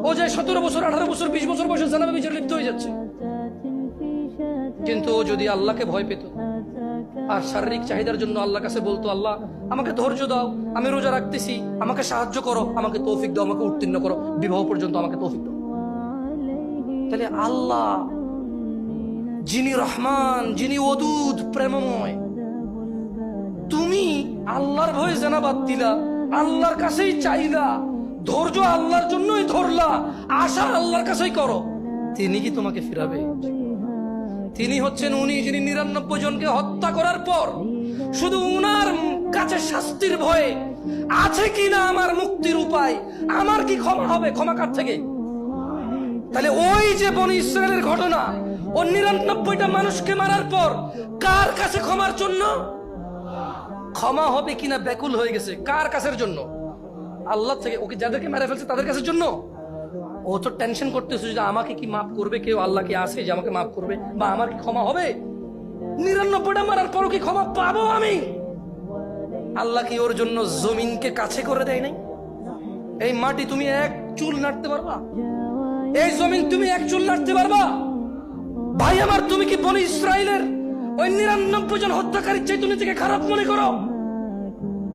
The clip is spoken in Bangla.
ও যে 17 বছর 18 বছর 20 বছর বয়সে জানাবে বিচার লিপ্ত হয়ে যাচ্ছে। কিন্তু ও যদি আল্লাহকে ভয় পেত আর শারীরিক চাহিদার জন্য আল্লাহর কাছে বলতো, আল্লাহ আমাকে ধৈর্য দাও, আমি রোজা রাখতেছি, আমাকে সাহায্য করো, আমাকে তৌফিক দাও, আমাকে উত্তীর্ণ করো, বিবাহ পর্যন্ত আমাকে তৌফিক দাও, তাহলে আল্লাহ যিনি রহমান, যিনি ওদুদ প্রেমময়, তুমি আল্লাহর ভয়ে জানা বাদ দিলা, আল্লাহর কাছেই চাইলা, ধৈর্য আল্লাহর জন্যই ধরলা, আশা আল্লাহর কাছেই করো, তিনি কি তোমাকে ফিরাবে? তিনি হচ্ছেন উনি যিনি 99 জনকে হত্যা করার পর শুধু উনার কাছে শাস্তির ভয়ে আছে কিনা আমার মুক্তির উপায়, আমার কি ক্ষমা হবে, ক্ষমা কার থেকে? তাহলে ওই যে বনি ইসরায়েলের ঘটনা, ও 99টা মানুষকে মারার পর কার কাছে ক্ষমার জন্য? ক্ষমা হবে কিনা ব্যাকুল হয়ে গেছে, কার কাছের জন্য? আল্লাহ থেকে। ওকে যাদেরকে মেরে ফেলছে তাদের কাছের জন্য। ও তো টেনশন করতেছে যে আমাকে কি মাফ করবে কেউ, আল্লাহ কি আছে যে আমাকে মাফ করবে, বা আমার কি ক্ষমা হবে? 99টা মারার পরও কি ক্ষমা পাবো আমি? আল্লাহ কি ওর জন্য জমিনকে কাছে করে দেয় নাই? এই মাটি তুমি এক চুল নাড়তে পারবা? এই জমিন তুমি এক চুল নাড়তে পারবা? ভাই আমার, তুমি কি বনি ইসরায়েলের ওই 99 জন হত্যাকারীর চাইতে নিজেকে খারাপ মনে করো?